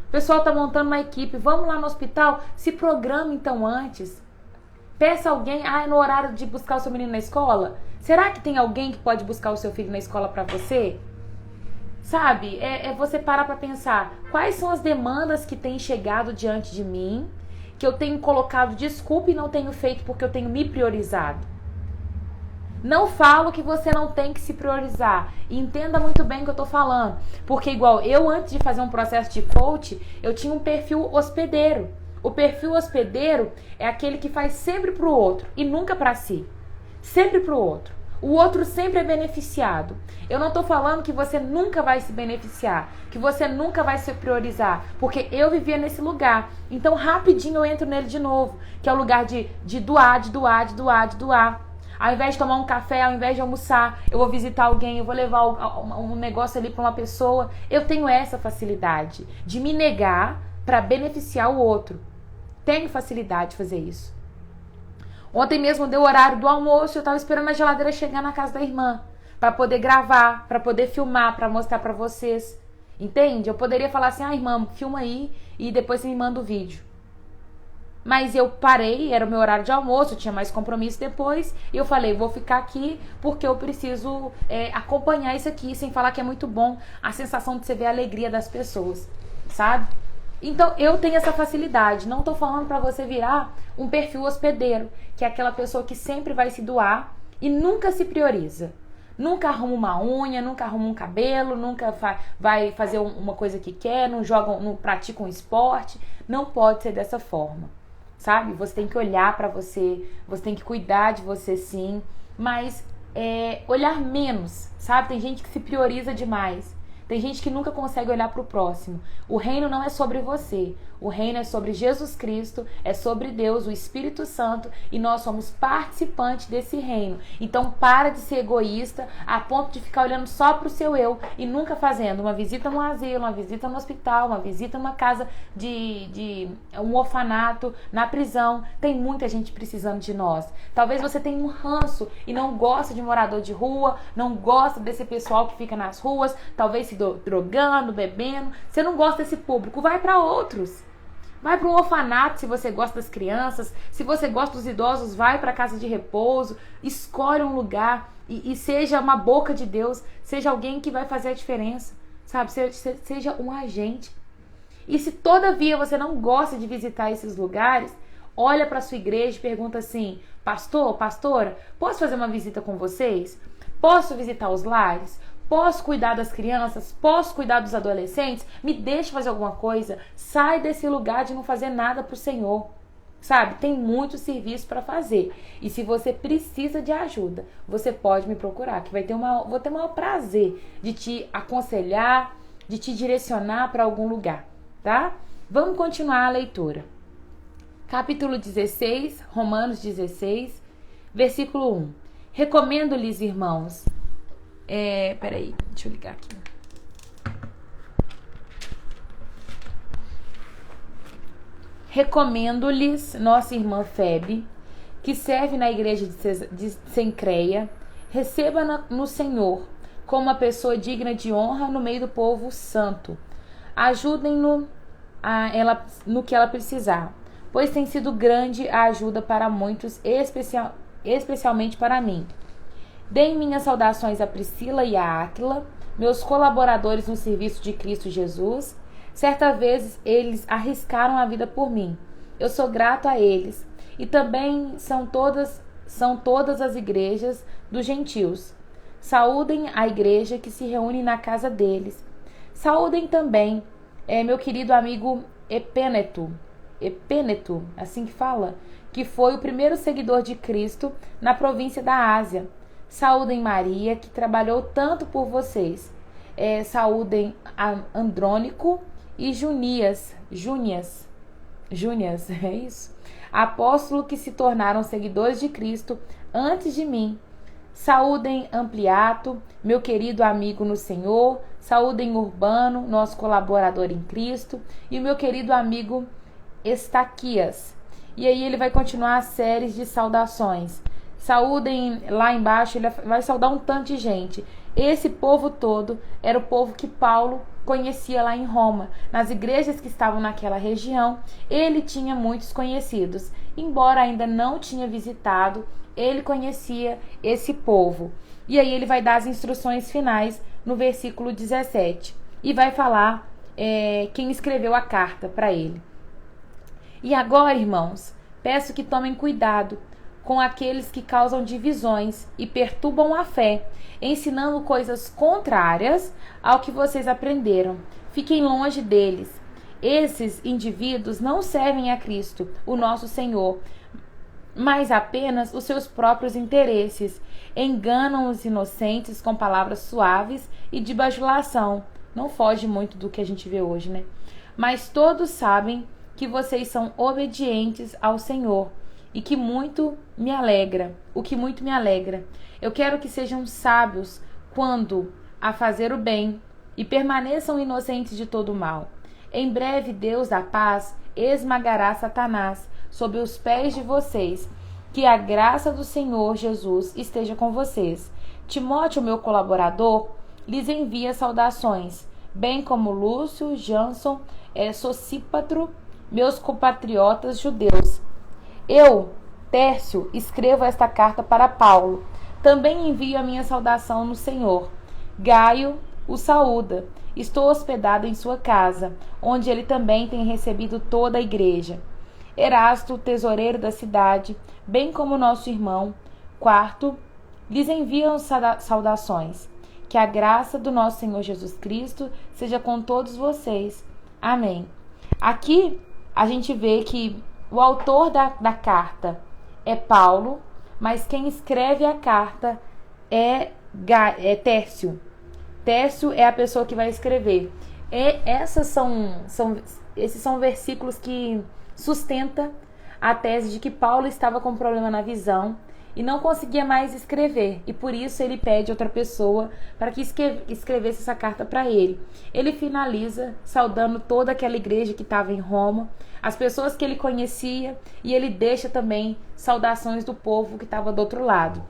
O pessoal está montando uma equipe. Vamos lá no hospital? Se programa então antes. Peça alguém, é no horário de buscar o seu menino na escola? Será que tem alguém que pode buscar o seu filho na escola para você? Sabe, é você parar para pensar, quais são as demandas que têm chegado diante de mim, que eu tenho colocado desculpa e não tenho feito porque eu tenho me priorizado. Não falo que você não tem que se priorizar. Entenda muito bem o que eu tô falando. Porque igual eu, antes de fazer um processo de coach, eu tinha um perfil hospedeiro. O perfil hospedeiro é aquele que faz sempre pro outro e nunca pra si. Sempre pro outro. O outro sempre é beneficiado. Eu não tô falando que você nunca vai se beneficiar, que você nunca vai se priorizar, porque eu vivia nesse lugar. Então rapidinho eu entro nele de novo, que é o lugar de doar. Ao invés de tomar um café, ao invés de almoçar, eu vou visitar alguém, eu vou levar um negócio ali pra uma pessoa. Eu tenho essa facilidade de me negar para beneficiar o outro. Tenho facilidade de fazer isso. Ontem mesmo deu o horário do almoço, eu tava esperando a geladeira chegar na casa da irmã para poder gravar, para poder filmar, para mostrar para vocês. Entende? Eu poderia falar assim: irmã, filma aí e depois você me manda o vídeo. Mas eu parei, era o meu horário de almoço, eu tinha mais compromisso depois, e eu falei: vou ficar aqui porque eu preciso acompanhar isso aqui, sem falar que é muito bom a sensação de você ver a alegria das pessoas, sabe? Então, eu tenho essa facilidade. Não tô falando pra você virar um perfil hospedeiro, que é aquela pessoa que sempre vai se doar e nunca se prioriza. Nunca arruma uma unha, nunca arruma um cabelo, nunca vai fazer uma coisa que quer, não pratica um esporte. Não pode ser dessa forma, sabe? Você tem que olhar pra você tem que cuidar de você sim, mas olhar menos, sabe? Tem gente que se prioriza demais. Tem gente que nunca consegue olhar para o próximo. O reino não é sobre você. O reino é sobre Jesus Cristo, é sobre Deus, o Espírito Santo, e nós somos participantes desse reino. Então para de ser egoísta a ponto de ficar olhando só para o seu eu e nunca fazendo uma visita no asilo, uma visita no hospital, uma visita numa casa de um orfanato, na prisão. Tem muita gente precisando de nós. Talvez você tenha um ranço e não gosta de morador de rua, não gosta desse pessoal que fica nas ruas, talvez se drogando, bebendo. Você não gosta desse público, vai para outros. Vai para um orfanato se você gosta das crianças. Se você gosta dos idosos, vai para a casa de repouso. Escolhe um lugar e seja uma boca de Deus. Seja alguém que vai fazer a diferença, sabe? Seja um agente. E se todavia você não gosta de visitar esses lugares, olha para a sua igreja e pergunta assim: pastor, pastora, posso fazer uma visita com vocês? Posso visitar os lares? Posso cuidar das crianças? Posso cuidar dos adolescentes? Me deixe fazer alguma coisa. Sai desse lugar de não fazer nada para o Senhor. Sabe? Tem muito serviço para fazer. E se você precisa de ajuda, você pode me procurar, que vou ter o maior prazer de te aconselhar, de te direcionar para algum lugar, tá? Vamos continuar a leitura. Capítulo 16, Romanos 16, versículo 1. Recomendo-lhes, irmãos... peraí, deixa eu ligar aqui. Recomendo-lhes nossa irmã Febe, que serve na igreja de Cencreia, receba no Senhor como uma pessoa digna de honra no meio do povo santo. Ajudem-no no que ela precisar, pois tem sido grande a ajuda para muitos, especialmente para mim. Deem minhas saudações a Priscila e a Áquila, meus colaboradores no serviço de Cristo Jesus. Certa vez eles arriscaram a vida por mim. Eu sou grato a eles. E também são todas as igrejas dos gentios. Saúdem a igreja que se reúne na casa deles. Saúdem também meu querido amigo Epêneto, assim que fala, que foi o primeiro seguidor de Cristo na província da Ásia. Saúdem Maria, que trabalhou tanto por vocês. Saúdem Andrônico e Júnias, é isso? Apóstolos que se tornaram seguidores de Cristo antes de mim. Saúdem Ampliato, meu querido amigo no Senhor. Saúdem Urbano, nosso colaborador em Cristo. E o meu querido amigo Estaquias. E aí ele vai continuar a série de saudações. Saúdem lá embaixo, ele vai saudar um tanto de gente. Esse povo todo era o povo que Paulo conhecia lá em Roma. Nas igrejas que estavam naquela região, ele tinha muitos conhecidos. Embora ainda não tinha visitado, ele conhecia esse povo. E aí ele vai dar as instruções finais no versículo 17. E vai falar quem escreveu a carta para ele. E agora, irmãos, peço que tomem cuidado com aqueles que causam divisões e perturbam a fé, ensinando coisas contrárias ao que vocês aprenderam. Fiquem longe deles. Esses indivíduos não servem a Cristo, o nosso Senhor, mas apenas os seus próprios interesses. Enganam os inocentes com palavras suaves e de bajulação. Não foge muito do que a gente vê hoje, né? Mas todos sabem que vocês são obedientes ao Senhor. O que muito me alegra. Eu quero que sejam sábios quando a fazer o bem e permaneçam inocentes de todo o mal. Em breve Deus da paz esmagará Satanás sob os pés de vocês. Que a graça do Senhor Jesus esteja com vocês. Timóteo, meu colaborador, lhes envia saudações, bem como Lúcio, Jason, Sosípatro, meus compatriotas judeus. Eu, Tércio, escrevo esta carta para Paulo. Também envio a minha saudação no Senhor. Gaio o saúda. Estou hospedado em sua casa, onde ele também tem recebido toda a igreja. Erasto, tesoureiro da cidade, bem como nosso irmão, Quarto, lhes enviam saudações. Que a graça do nosso Senhor Jesus Cristo seja com todos vocês. Amém. Aqui a gente vê que o autor da carta é Paulo, mas quem escreve a carta é Tércio. Tércio é a pessoa que vai escrever. E esses são versículos que sustentam a tese de que Paulo estava com problema na visão e não conseguia mais escrever, e por isso ele pede outra pessoa para que escrevesse essa carta para ele. Ele finaliza saudando toda aquela igreja que estava em Roma, as pessoas que ele conhecia, e ele deixa também saudações do povo que estava do outro lado.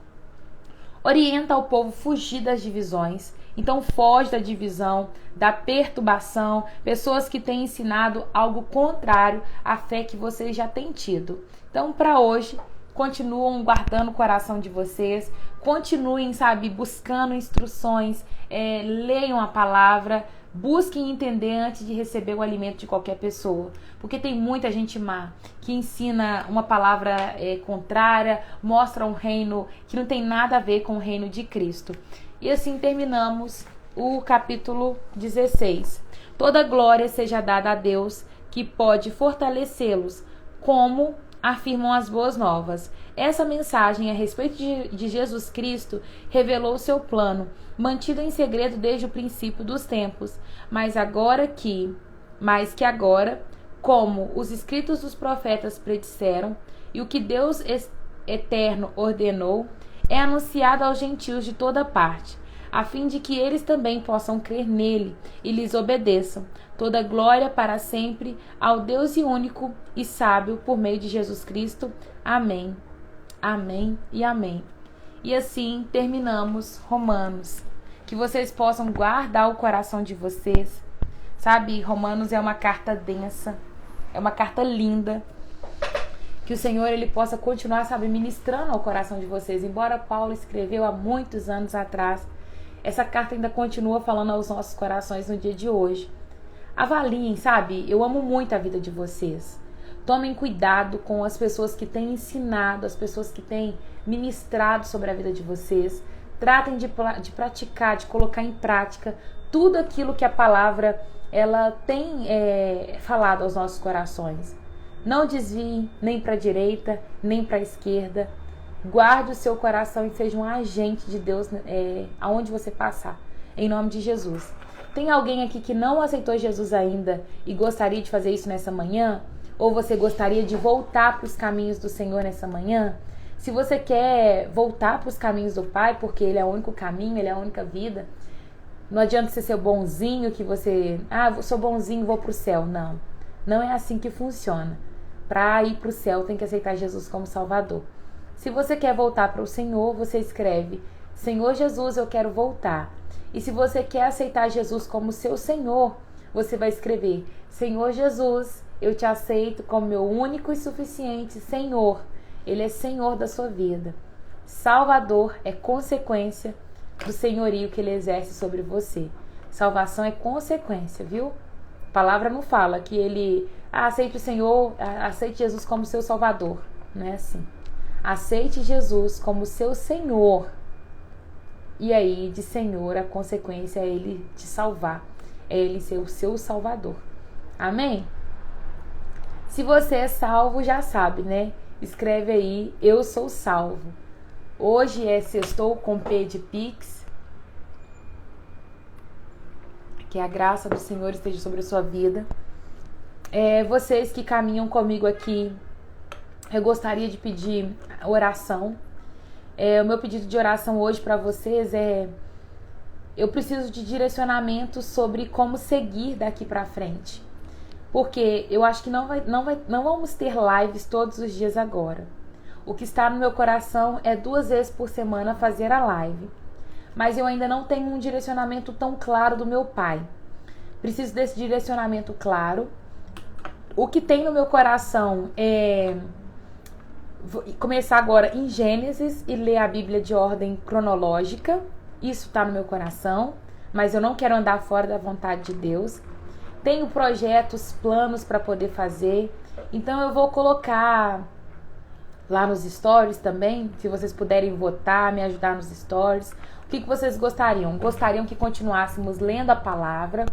Orienta o povo a fugir das divisões. Então foge da divisão, da perturbação, pessoas que têm ensinado algo contrário à fé que vocês já têm tido. Então, para hoje, continuam guardando o coração de vocês, continuem, buscando instruções, leiam a palavra, busquem entender antes de receber o alimento de qualquer pessoa, porque tem muita gente má que ensina uma palavra contrária, mostra um reino que não tem nada a ver com o reino de Cristo. E assim terminamos o capítulo 16. Toda glória seja dada a Deus, que pode fortalecê-los, como afirmam as boas novas. Essa mensagem a respeito de Jesus Cristo revelou seu plano, mantido em segredo desde o princípio dos tempos, mas que agora, como os escritos dos profetas predisseram, e o que Deus eterno ordenou, é anunciado aos gentios de toda parte, a fim de que eles também possam crer nele e lhes obedeçam. Toda glória para sempre ao Deus e único e sábio por meio de Jesus Cristo. Amém. Amém e amém. E assim terminamos Romanos. Que vocês possam guardar o coração de vocês. Romanos é uma carta densa, é uma carta linda. Que o Senhor ele possa continuar, ministrando ao coração de vocês. Embora Paulo escreveu há muitos anos atrás, essa carta ainda continua falando aos nossos corações no dia de hoje. Avaliem, eu amo muito a vida de vocês. Tomem cuidado com as pessoas que têm ensinado, as pessoas que têm ministrado sobre a vida de vocês. Tratem de praticar, de colocar em prática tudo aquilo que a palavra ela tem falado aos nossos corações. Não desviem nem para a direita, nem para a esquerda. Guarde o seu coração e seja um agente de Deus aonde você passar. Em nome de Jesus. Tem alguém aqui que não aceitou Jesus ainda e gostaria de fazer isso nessa manhã? Ou você gostaria de voltar para os caminhos do Senhor nessa manhã? Se você quer voltar para os caminhos do Pai, porque Ele é o único caminho, Ele é a única vida, não adianta você ser bonzinho, que você... eu sou bonzinho, vou para o céu. Não, não é assim que funciona. Para ir para o céu, tem que aceitar Jesus como Salvador. Se você quer voltar para o Senhor, você escreve: Senhor Jesus, eu quero voltar. E se você quer aceitar Jesus como seu Senhor, você vai escrever: Senhor Jesus, eu te aceito como meu único e suficiente Senhor. Ele é Senhor da sua vida. Salvador é consequência do senhorio que Ele exerce sobre você. Salvação é consequência, viu? A palavra não fala que Ele aceite o Senhor, aceite Jesus como seu Salvador. Não é assim. Aceite Jesus como seu Senhor. E aí, de Senhor, a consequência é Ele te salvar. É Ele ser o seu Salvador. Amém? Se você é salvo, já sabe, né? Escreve aí: eu sou salvo. Hoje é sextou com P de Pix. Que a graça do Senhor esteja sobre a sua vida. Vocês que caminham comigo aqui, eu gostaria de pedir oração. O meu pedido de oração hoje para vocês eu preciso de direcionamento sobre como seguir daqui para frente. Porque eu acho que não vamos ter lives todos os dias agora. O que está no meu coração é 2 vezes por semana fazer a live. Mas eu ainda não tenho um direcionamento tão claro do meu Pai. Preciso desse direcionamento claro. O que tem no meu coração é vou começar agora em Gênesis e ler a Bíblia de ordem cronológica. Isso está no meu coração, mas eu não quero andar fora da vontade de Deus. Tenho projetos, planos para poder fazer. Então eu vou colocar lá nos stories também, se vocês puderem votar, me ajudar nos stories. O que vocês gostariam? Gostariam que continuássemos lendo a palavra?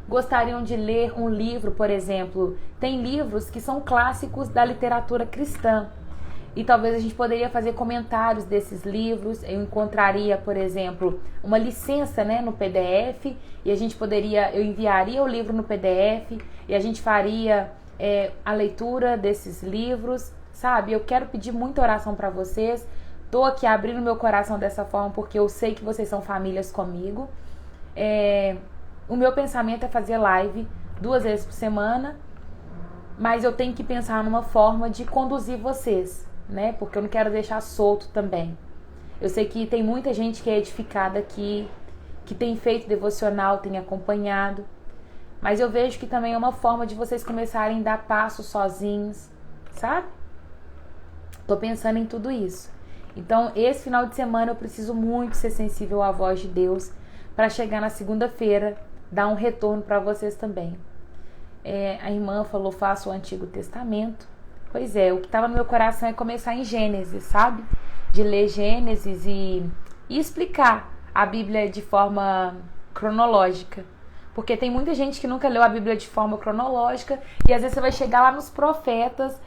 Gostariam de ler um livro, por exemplo? Tem livros que são clássicos da literatura cristã. e talvez a gente poderia fazer comentários desses livros. Eu encontraria, por exemplo, uma licença, né, no PDF, e eu enviaria o livro no PDF e a gente faria a leitura desses livros, sabe? Eu quero pedir muita oração para vocês. Tô aqui abrindo meu coração dessa forma porque eu sei que vocês são famílias comigo. O meu pensamento é fazer live 2 vezes por semana, mas eu tenho que pensar numa forma de conduzir vocês, né? Porque eu não quero deixar solto também. Eu sei que tem muita gente que é edificada aqui, que tem feito devocional, tem acompanhado, mas eu vejo que também é uma forma de vocês começarem a dar passos sozinhos, sabe? Tô pensando em tudo isso. Então, esse final de semana eu preciso muito ser sensível à voz de Deus para chegar na segunda-feira, dar um retorno para vocês também. A irmã falou, faça o Antigo Testamento. Pois é, o que estava no meu coração é começar em Gênesis, sabe? De ler Gênesis e explicar a Bíblia de forma cronológica. Porque tem muita gente que nunca leu a Bíblia de forma cronológica e às vezes você vai chegar lá nos profetas,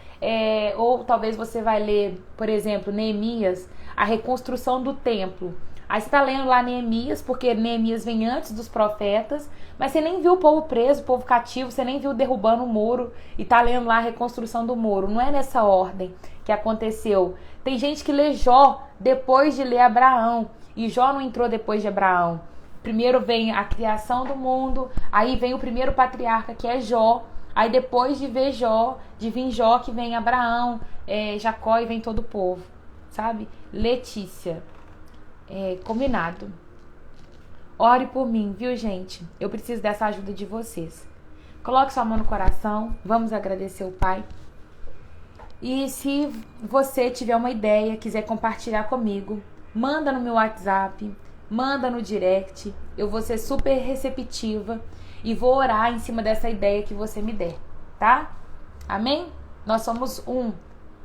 ou talvez você vai ler, por exemplo, Neemias, a reconstrução do templo. Aí você está lendo lá Neemias, porque Neemias vem antes dos profetas, mas você nem viu o povo preso, o povo cativo, você nem viu derrubando o muro e está lendo lá a reconstrução do muro. Não é nessa ordem que aconteceu. Tem gente que lê Jó depois de ler Abraão, e Jó não entrou depois de Abraão. Primeiro vem a criação do mundo, aí vem o primeiro patriarca, que é Jó, aí depois de vir Jó, que vem Abraão, Jacó e vem todo o povo, sabe? Letícia. Combinado. Ore por mim, viu, gente? Eu preciso dessa ajuda de vocês. Coloque sua mão no coração. Vamos agradecer o Pai. E se você tiver uma ideia, quiser compartilhar comigo, manda no meu WhatsApp, manda no direct. Eu vou ser super receptiva e vou orar em cima dessa ideia que você me der, tá? Amém? Nós somos um.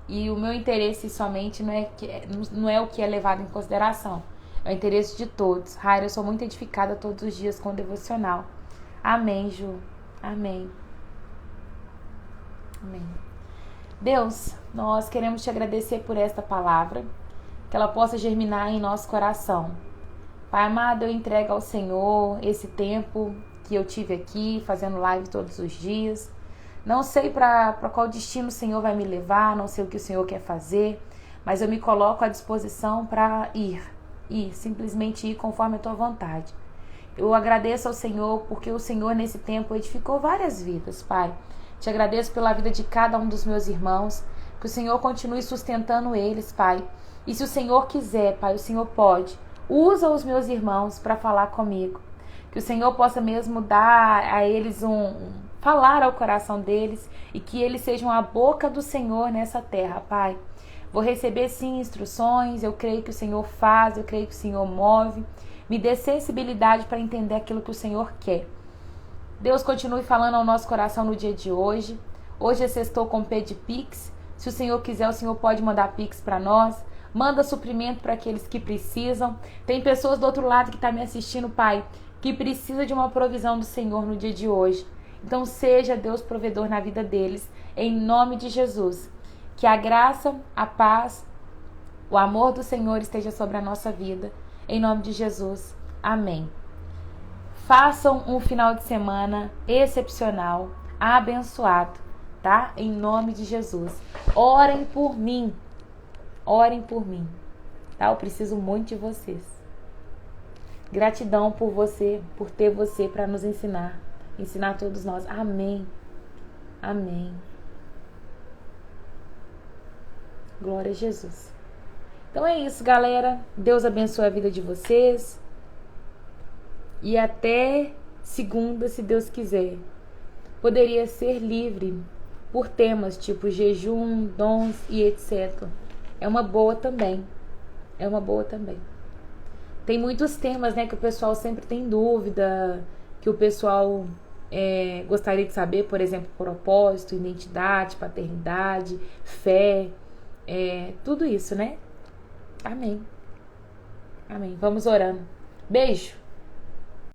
E o meu interesse somente não é o que é levado em consideração. É o interesse de todos. Raira, eu sou muito edificada todos os dias com o devocional. Amém, Ju. Amém. Amém. Deus, nós queremos te agradecer por esta palavra, que ela possa germinar em nosso coração. Pai amado, eu entrego ao Senhor esse tempo que eu tive aqui, fazendo live todos os dias. Não sei para qual destino o Senhor vai me levar, não sei o que o Senhor quer fazer, mas eu me coloco à disposição para simplesmente ir conforme a tua vontade. Eu agradeço ao Senhor porque o Senhor nesse tempo edificou várias vidas, Pai. Te agradeço pela vida de cada um dos meus irmãos, que o Senhor continue sustentando eles, Pai. E se o Senhor quiser, Pai, o Senhor pode. Usa os meus irmãos para falar comigo. Que o Senhor possa mesmo dar a eles falar ao coração deles e que eles sejam a boca do Senhor nessa terra, Pai. Vou receber sim instruções, eu creio que o Senhor faz, eu creio que o Senhor move. Me dê sensibilidade para entender aquilo que o Senhor quer. Deus continue falando ao nosso coração no dia de hoje. Hoje é sextou com Pix. Se o Senhor quiser, o Senhor pode mandar Pix para nós. Manda suprimento para aqueles que precisam. Tem pessoas do outro lado que estão me assistindo, Pai, que precisa de uma provisão do Senhor no dia de hoje. Então seja Deus provedor na vida deles, em nome de Jesus. Que a graça, a paz, o amor do Senhor esteja sobre a nossa vida, em nome de Jesus. Amém. Façam um final de semana excepcional, abençoado, tá? Em nome de Jesus. Orem por mim, tá? Eu preciso muito de vocês. Gratidão por você, por ter você para nos ensinar todos nós. Amém. Amém. Glória a Jesus. Então é isso, galera. Deus abençoe a vida de vocês. E até segunda, se Deus quiser. Poderia ser livre por temas tipo jejum, dons e etc. É uma boa também. Tem muitos temas, né, que o pessoal sempre tem dúvida, que o pessoal gostaria de saber, por exemplo, propósito, identidade, paternidade, fé, tudo isso, né? Amém. Amém. Vamos orando. Beijo.